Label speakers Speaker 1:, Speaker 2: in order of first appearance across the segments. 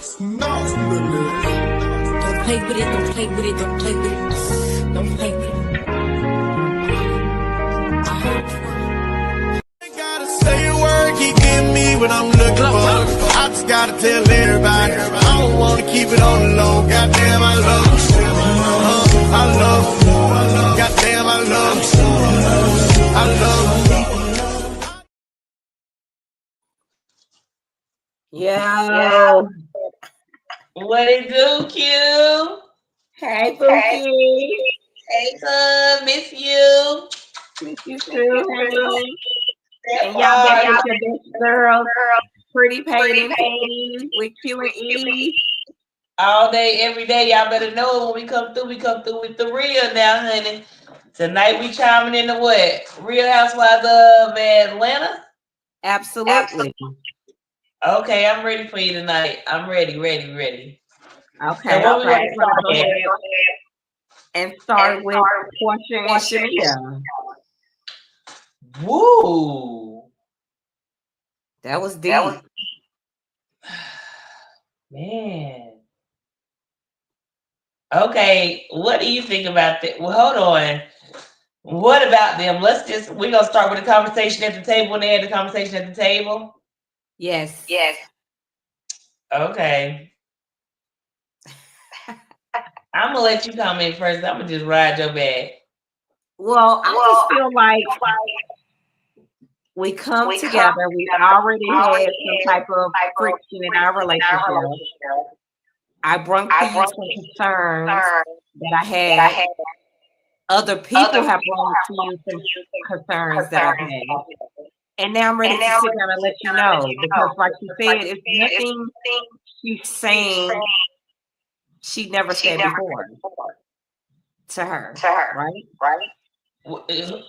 Speaker 1: Don't play with it, don't play with it, don't play with it. Don't play with it.
Speaker 2: Ain't gotta say a word, keep getting me what I'm looking for. I just gotta tell everybody, I don't wanna keep it on the low. Goddamn, I love you. I love you. Goddamn, I love you. I love you.
Speaker 3: Yo.
Speaker 4: What it do, Q?
Speaker 3: Hey, Bookie.
Speaker 4: Hey, son, miss you.
Speaker 3: Miss you too, honey. And y'all back with your best girl, Pretty Painting with Q and E.
Speaker 4: All day, every day. Y'all better know it when we come through with the real now, honey. Tonight we chiming into what? Real Housewives of Atlanta?
Speaker 3: Absolutely.
Speaker 4: Okay, I'm ready for you tonight. I'm ready.
Speaker 3: Okay,
Speaker 4: So what we want to
Speaker 3: go
Speaker 4: start
Speaker 3: ahead and start with Portia and Shamia.
Speaker 4: Woo!
Speaker 3: That was deep.
Speaker 4: Man. Okay, what do you think about that? Well, hold on. What about them? We're going to start with a conversation at the table when they had the conversation at the table.
Speaker 3: Yes.
Speaker 4: Okay. I'm going to let you comment first. I'm going to just ride your back.
Speaker 3: Well, I just feel like we come together. We already had some type of friction in our relationship. I brought to you some concerns that I had. Other people have brought to you some concerns that I've had. And now I'm ready to sit down and let you know. Because like you said, it's nothing she's saying she never said before to her. Right?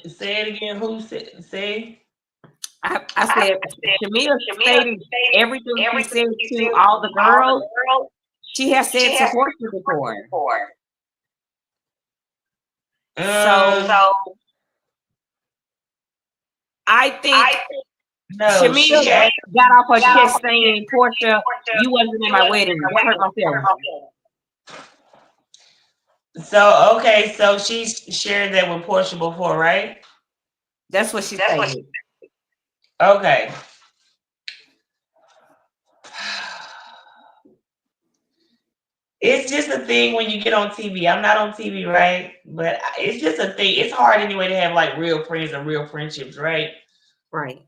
Speaker 4: Say it again. Who said? Say.
Speaker 3: I said, Shamia stated everything she said to all the girls. She has said to Portia before. So I think Shamia got off her chest saying, Portia, you wasn't in my wedding. That hurt my feelings.
Speaker 4: So, okay, so she's shared that with Portia before, right?
Speaker 3: That's what she said.
Speaker 4: Okay. It's just a thing when you get on TV. I'm not on TV, right? But it's just a thing. It's hard anyway to have like real friends and real friendships, right?
Speaker 3: Right.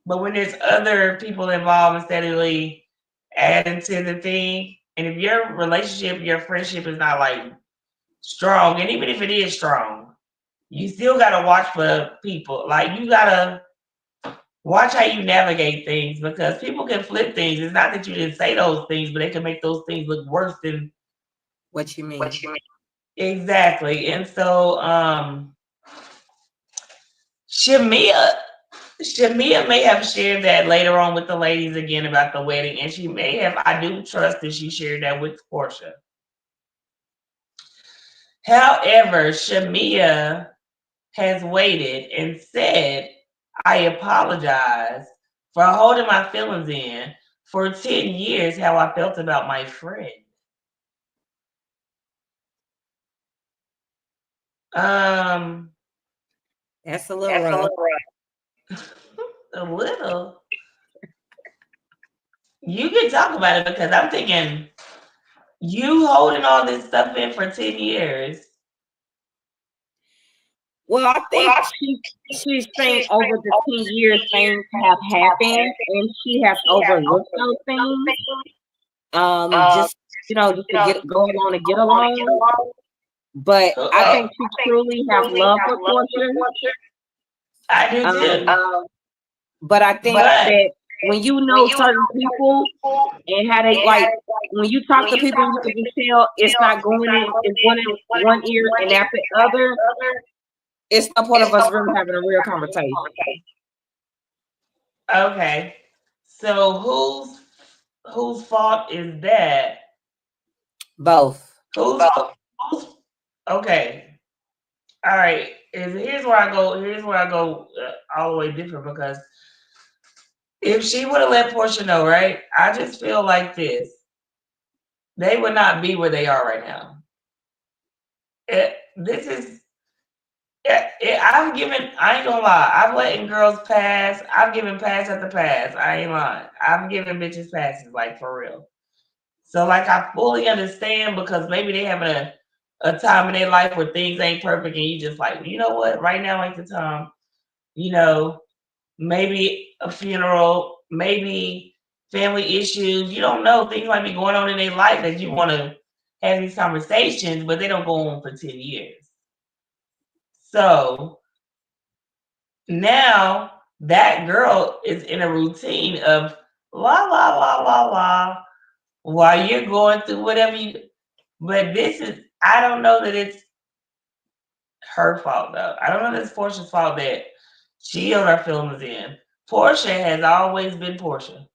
Speaker 4: But when there's other people involved and steadily adding to the thing, and if your relationship, your friendship is not like strong, and even if it is strong, you still gotta watch for people. Like you gotta watch how you navigate things because people can flip things. It's not that you didn't say those things, but they can make those things look worse than
Speaker 3: what you mean.
Speaker 4: Exactly. And so Shamia may have shared that later on with the ladies again about the wedding, and she may have, I do trust that she shared that with Portia. However, Shamia has waited and said, I apologize for holding my feelings in for 10 years how I felt about my friend.
Speaker 3: That's a little rough.
Speaker 4: A little. You can talk about it because I'm thinking you holding all this stuff in for 10 years.
Speaker 3: Well, I think she's saying over the 10 years things have happened and she has overlooked those things. Just to go along and get along. But I think she truly has love for Portia.
Speaker 4: I do too.
Speaker 3: But I think that when you know certain people and how they like, when you talk to people, you can just tell it's not going in one ear and out the other. It's the point of us really having a real conversation.
Speaker 4: Okay. So whose fault is that?
Speaker 3: Both.
Speaker 4: Okay. All right. Here's where I go all the way different because if she would have let Portia know, right? I just feel like this. they would not be where they are right now. This is. I'm giving. I ain't gonna lie. I'm letting girls pass. I'm giving pass after pass. I ain't lying. I'm giving bitches passes, like for real. So like I fully understand because maybe they having a time in their life where things ain't perfect and you just like, you know what, right now ain't the time. You know, maybe a funeral, maybe family issues. You don't know. Things might be going on in their life that you want to have these conversations, but they don't go on for 10 years. So now that girl is in a routine of la la la la la while you're going through whatever you. But this is, I don't know that it's her fault though. I don't know that it's Portia's fault that she held her feelings in. Portia has always been Portia.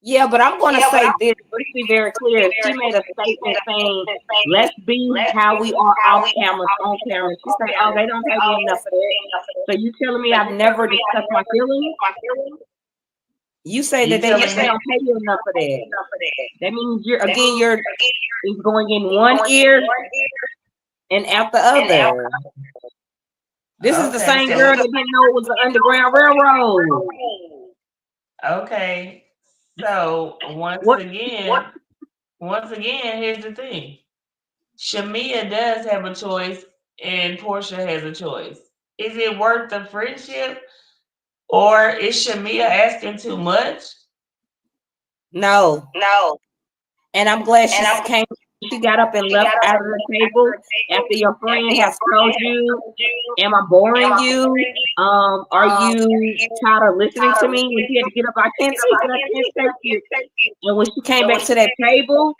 Speaker 3: Yeah, but I'm going to say this. Let's be very clear. She made a statement saying, let's be how we are off cameras, on camera. She said, oh, they don't pay me enough for that. So you telling me I've never discussed my feelings? You say that they don't pay you enough for that. That means you're going in one ear and out the other. This is the same girl that didn't know it was the Underground Railroad.
Speaker 4: Okay. So once again, here's the thing. Shamia does have a choice and Portia has a choice. Is it worth the friendship? Or is Shamia asking too much?
Speaker 3: No. And I'm glad she got up and left out of the table after your friend has told you, am I boring you? Are you tired of listening to me? When she had to get up, I can't take you. And when she came back to that table,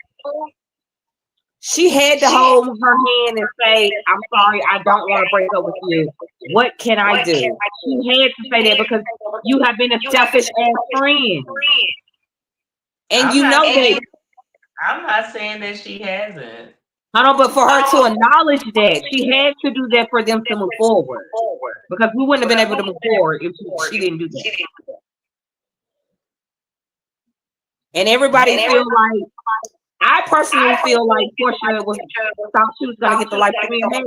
Speaker 3: she had to hold her hand and say, I'm sorry, I don't want to break up with you. What can I do? She had to say that because you have been a selfish ass friend. And you know that.
Speaker 4: I'm not saying that she hasn't.
Speaker 3: I know, but for her to acknowledge that, she had to do that for them to move forward. Because we wouldn't have been able to move forward if she didn't do that. And everybody feel like, I personally feel like Portia thought she was gonna get the life Shamia had.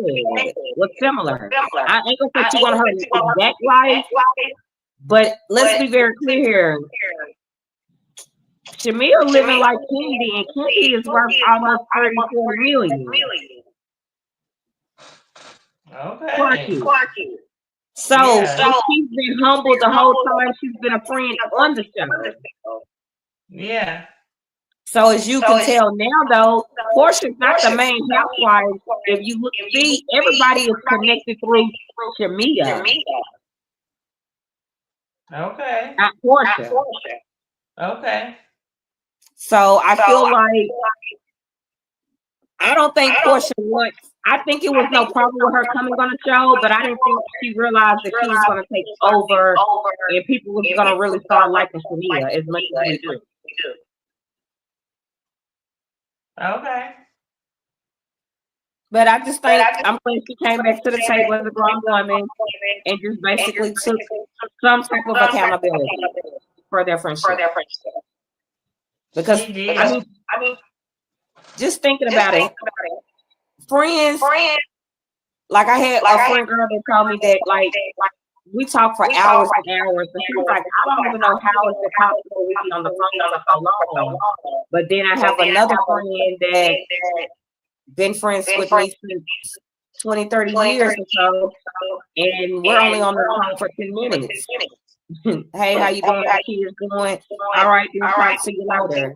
Speaker 3: Was similar. I ain't gonna say she wanted her exact life, but let's be very clear here. Shamia living like Kennedy, and Kennedy is worth almost 34 million.
Speaker 4: Okay.
Speaker 3: So she's been humble the whole time she's been a friend on the show.
Speaker 4: Yeah.
Speaker 3: So as you can tell now, though, Portia's not the main housewife. If you look, see, everybody is connected through Shamia.
Speaker 4: Okay.
Speaker 3: Not Portia.
Speaker 4: Okay.
Speaker 3: So I feel like I don't think Portia wants. I think it was no problem with her coming on the show, but I didn't think she realized that she was going to take over and people was going to really start liking Shamia as much as they do.
Speaker 4: Okay.
Speaker 3: But I just think I'm glad she came back to the table as a grown woman and just basically took some type of accountability for their friendship. Because I mean, just thinking about it, friends. Like I had a friend girl that told me that like we talk for hours and hours, and she was like, I don't even know how it's possible we be on the phone for so long. But then I have another friend that been friends with me since 20, 30 years or so, and we're only on the phone for 10 minutes. Hey, how you doing? How kids doing? All right, we'll talk to you later.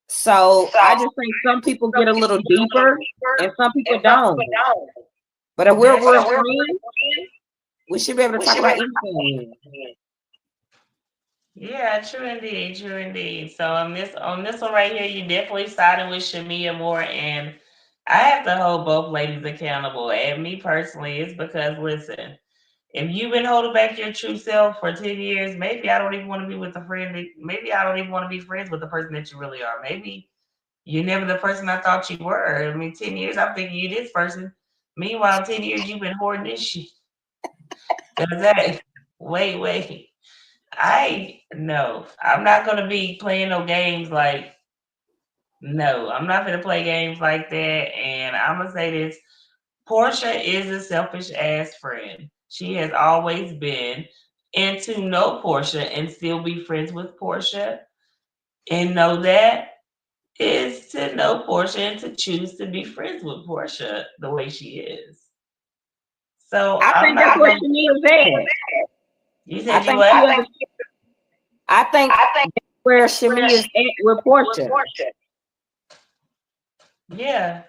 Speaker 3: So I just think some people get a little deeper and some people don't. But if we're real friends, we should be able to talk about anything.
Speaker 4: Yeah, true indeed. So on this one right here, you definitely siding with Shamia more, and I have to hold both ladies accountable. And me personally, it's because listen, if you've been holding back your true self for 10 years, maybe I don't even want to be with a friend. Maybe I don't even want to be friends with the person that you really are. Maybe you're never the person I thought you were. I mean, 10 years, I'm thinking you this person. Meanwhile, 10 years, you've been hoarding this shit. Wait. No, I'm not gonna be playing no games like. No, I'm not gonna play games like that. And I'm gonna say this: Portia is a selfish ass friend. She has always been. And to know Portia and still be friends with Portia and know that is to know Portia and to choose to be friends with Portia the way she is. So
Speaker 3: I
Speaker 4: I'm
Speaker 3: think that's
Speaker 4: not
Speaker 3: where
Speaker 4: gonna.
Speaker 3: Shamia's at.
Speaker 4: You
Speaker 3: I
Speaker 4: said you
Speaker 3: think
Speaker 4: what?
Speaker 3: she has. I think that's where Shamia's at with Portia.
Speaker 4: Yeah,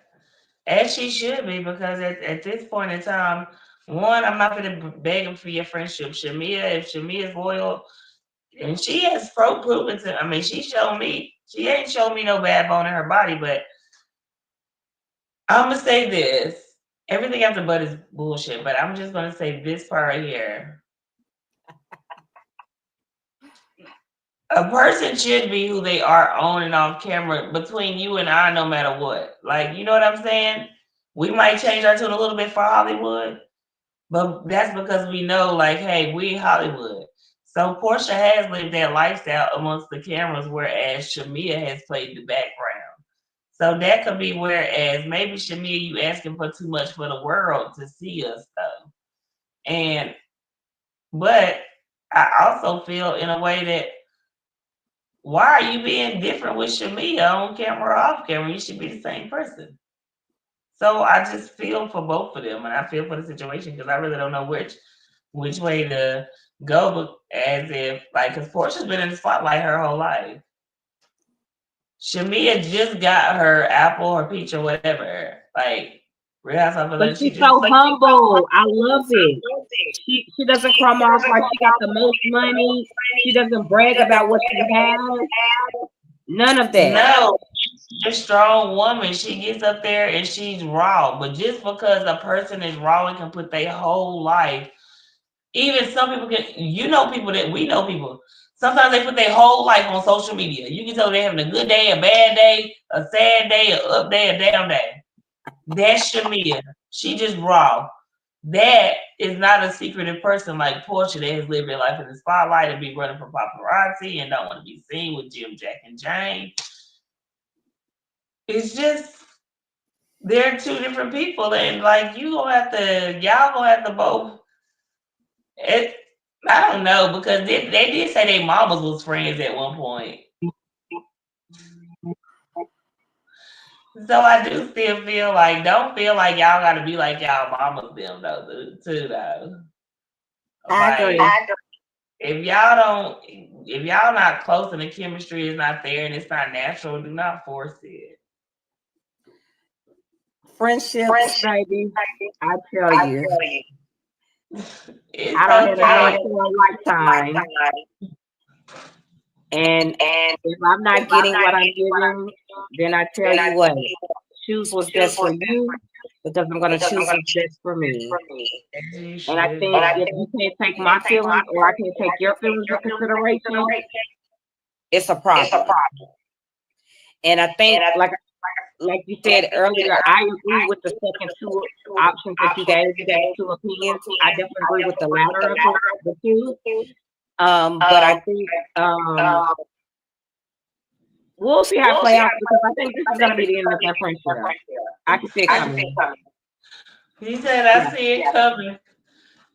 Speaker 4: as she should be, because at this point in time, one, I'm not gonna beg him for your friendship. Shamia, if Shamia is loyal, and she has proven to. I mean, she showed me. She ain't showed me no bad bone in her body, but I'm gonna say this. Everything after but is bullshit, but I'm just gonna say this part right here. A person should be who they are on and off camera between you and I, no matter what. Like, you know what I'm saying? We might change our tune a little bit for Hollywood, but that's because we know, like, hey, we Hollywood. So Portia has lived that lifestyle amongst the cameras, whereas Shamia has played the background. So that could be whereas maybe Shamia, you asking for too much for the world to see us though. And but I also feel in a way that why are you being different with Shamia on camera or off camera? You should be the same person. So I just feel for both of them, and I feel for the situation because I really don't know which way to go. But as if like, because Portia's been in the spotlight her whole life. Shamia just got her apple or peach or whatever. Like Real Housewives of
Speaker 3: But
Speaker 4: Atlanta, she
Speaker 3: she's
Speaker 4: just
Speaker 3: so humble. I love it. She doesn't come off like she got the most money. She doesn't brag about what she has. None of that.
Speaker 4: no. She's a strong woman. She gets up there and she's raw. But just because a person is raw and can put their whole life, even some people can, you know, people that we know people. Sometimes they put their whole life on social media. You can tell they're having a good day, a bad day, a sad day, a up day, a down day. That's Shamia. She just raw. That is not a secretive person like Portia that has lived their life in the spotlight and be running from paparazzi and don't want to be seen with Jim, Jack, and Jane. It's just they're two different people, and like y'all gonna have to both. It, I don't know because they did say they mamas was friends at one point. So I do still feel like don't feel like y'all got to be like y'all mamas them though too though.
Speaker 3: I
Speaker 4: Like
Speaker 3: agree.
Speaker 4: if y'all not close and the chemistry is not there and it's not natural, do not force it.
Speaker 3: Friendships, baby. I tell you,
Speaker 4: It's
Speaker 3: I don't have a man
Speaker 4: okay.
Speaker 3: for a lifetime. And if I'm not getting what I'm getting, then I tell you what, choose what's best for you because I'm going to choose what's best for me.
Speaker 4: You
Speaker 3: And I
Speaker 4: should.
Speaker 3: think if you can't take my feelings or I can't take your feelings into consideration, it's a problem. And I think, like you said earlier, I agree with the second two options that you gave, the second two opinions. I definitely agree with the latter of the two. But I think we'll see how it play out because I think this is going to be the end of that friendship. I can see it coming.
Speaker 4: He said, I
Speaker 3: Yeah.
Speaker 4: see it coming.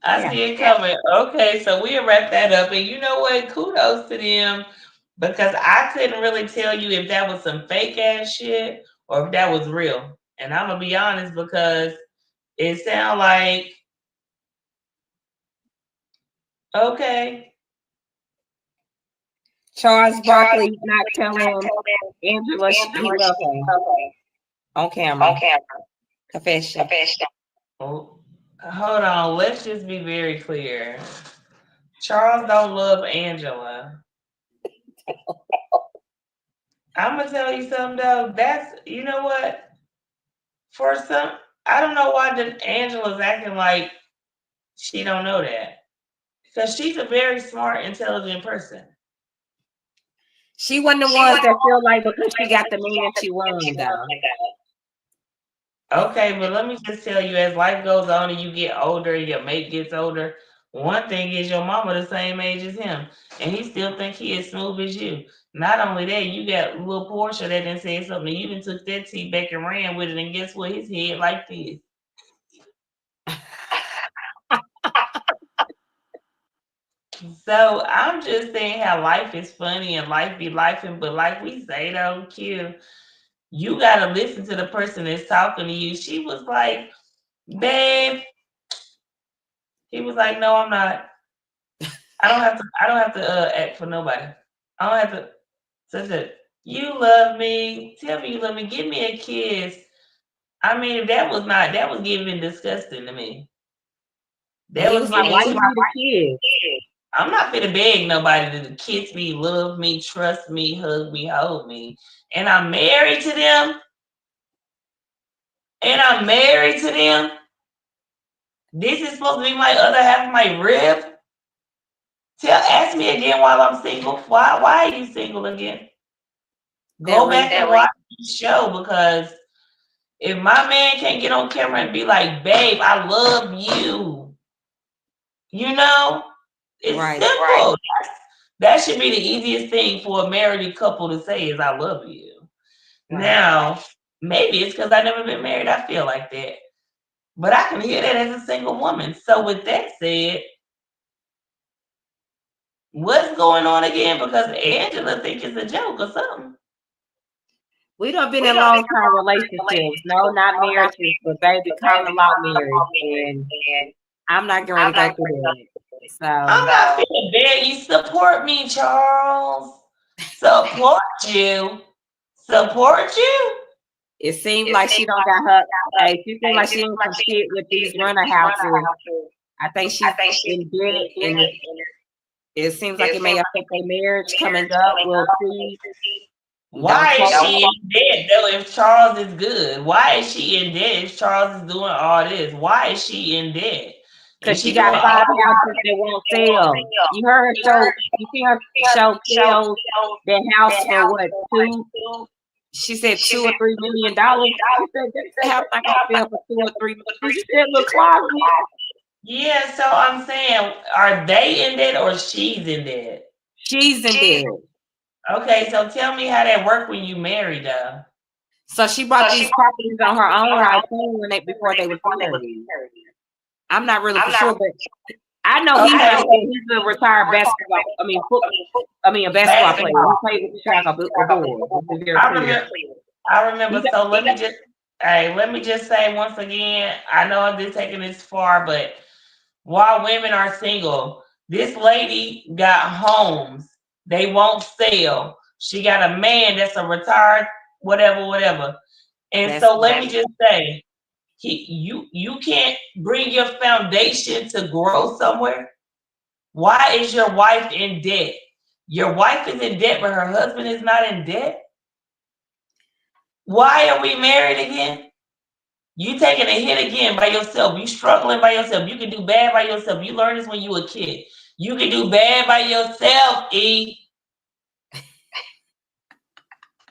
Speaker 4: I see it coming. Okay, so we'll wrap that up. And you know what? Kudos to them because I couldn't really tell you if that was some fake ass shit or if that was real. And I'm gonna be honest because it sounded like okay.
Speaker 3: Charles Barkley not telling Angela he loved her on camera. Confession.
Speaker 4: Oh, hold on. Let's just be very clear. Charles don't love Angela. I'm gonna tell you something though. That's you know what? For some, I don't know why Angela's acting like she don't know that because she's a very smart, intelligent person.
Speaker 3: She wasn't the ones that feel like because she got the man she won though.
Speaker 4: Okay, but let me just tell you, as life goes on and you get older, your mate gets older. One thing is your mama the same age as him, and he still think he as smooth as you. Not only that, you got little Portia that done said something. You done took that tea back and ran with it, and guess what? His head like this. So I'm just saying how life is funny and life be lifing, but like we say though, Q, you gotta listen to the person that's talking to you. She was like, babe. He was like, no, I'm not. I don't have to act for nobody. I don't have to. So you love me. Tell me you love me. Give me a kiss. I mean, that was giving disgusting to me.
Speaker 3: And
Speaker 4: That
Speaker 3: he
Speaker 4: was
Speaker 3: was like,
Speaker 4: giving.
Speaker 3: why you need a kid?
Speaker 4: I'm not finna beg nobody to kiss me, love me, trust me, hug me, hold me. And I'm married to them. And I'm married to them. This is supposed to be my other half of my rib. Ask me again while I'm single. Why are you single again? Go back and watch the show, because if my man can't get on camera and be like, babe, I love you, you know, it's simple. That should be the easiest thing for a married couple to say is I love you. Right. Now, maybe it's because I've never been married. I feel like that. But I can hear that as a single woman. So with that said, what's going on again? Because Angela thinks it's a joke or something.
Speaker 3: We done been in long-term relationships. No, not marriages, but baby, calling them out marriage. And I'm not going to go through that. So
Speaker 4: I'm not feeling bad. You support me, Charles. Support you. Support you.
Speaker 3: It seems like she don't got her. Hey, she seems like she in some shit with these runner houses. I think she's in debt, and it seems like it may affect their marriage coming up. We'll see.
Speaker 4: Why is she in debt though if Charles is good? Why is she in debt if Charles is doing all this? Why is she in debt?
Speaker 3: Because she got 5 houses that won't sell. You heard her show. You see her show sell their house for what, 2? She said $2 or $3 million. She said this house not gonna sell for 2 or 3 million. Did you say little closet?
Speaker 4: Yeah, so I'm saying, are they in debt or she's in debt?
Speaker 3: She's in debt.
Speaker 4: Okay, so tell me how that worked when you married though.
Speaker 3: So she bought these properties on her own, I assume, before they were married. I'm not really sure, but I know he's a retired basketball. A basketball player. He played with the Chicago Bulls.
Speaker 4: I remember. So let me just say once again. I know I'm just taking this far, but while women are single, this lady got homes. They won't sell. She got a man that's a retired whatever. And so let me just say, you can't bring your foundation to grow somewhere. Why is your wife in debt? Your wife is in debt, but her husband is not in debt. Why are we married again? You taking a hit again by yourself. You struggling by yourself. You can do bad by yourself. You learned this when you were a kid. You can do bad by yourself, E.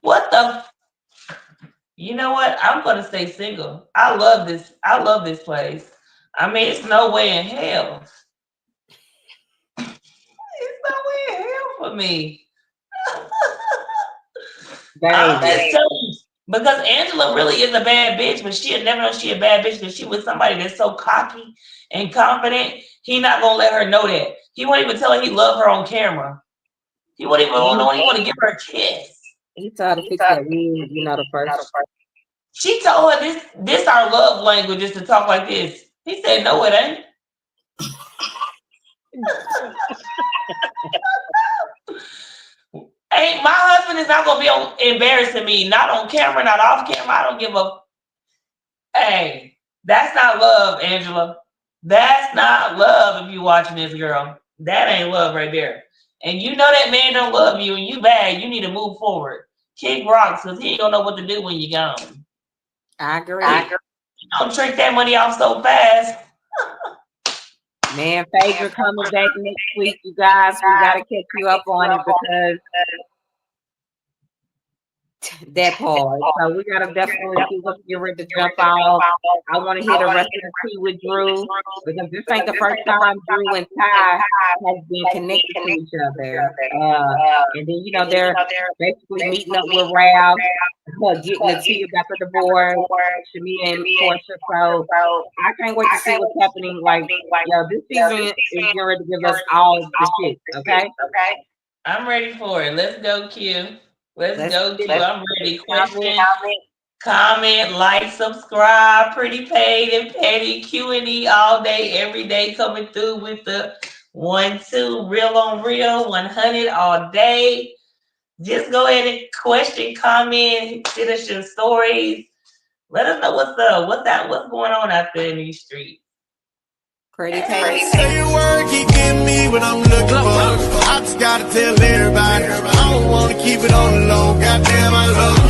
Speaker 4: What the? You know what? I'm gonna stay single. I love this. I love this place. I mean, it's no way in hell. It's no way in hell for me. I'm just telling you, because Angela really is a bad bitch, but she'll never know she a bad bitch because she was somebody that's so cocky and confident. He not gonna let her know that. He won't even tell her he love her on camera. He won't even know he want to give her a kiss.
Speaker 3: He told her to fix that wig, the first.
Speaker 4: She told her this our love language is to talk like this. He said, no, it ain't. Hey, my husband is not gonna be embarrassing me, not on camera, not off camera. I don't give a. Hey, that's not love, Angela. That's not love. If you watching this, girl, that ain't love right there. And you know that man don't love you, and you bad. You need to move forward. Kick rocks, because he ain't gonna know what to do when you're gone.
Speaker 3: I agree.
Speaker 4: Don't trick that money off so fast.
Speaker 3: Man, Phaedra coming back next week, you guys. We gotta catch you up on it because That part. So we gotta definitely see what's getting ready to jump out. I want to hear the rest of the tea with Drew because this ain't the first time Drew and Ty has been connected to each other. And then they're basically meeting up with Ralph, getting the tea about the divorce, Shamia and Portia. So I can't wait to see what's happening. Like, this season is getting ready to give us all the shit. Okay.
Speaker 4: I'm ready for it. Let's go, Q. Let's go, Q.
Speaker 3: Let's
Speaker 4: I'm ready. Question, comment, like, subscribe. Pretty paid and petty Q&E all day, every day, coming through with the 1-2 real on real 100 all day. Just go ahead and question, comment, send us your stories. Let us know what's up. What's going on out there in these streets.
Speaker 3: Pretty paid.
Speaker 2: Say a word, keep giving me what I'm looking for. I just gotta tell everybody. I don't wanna keep it on the low. Goddamn, I love you.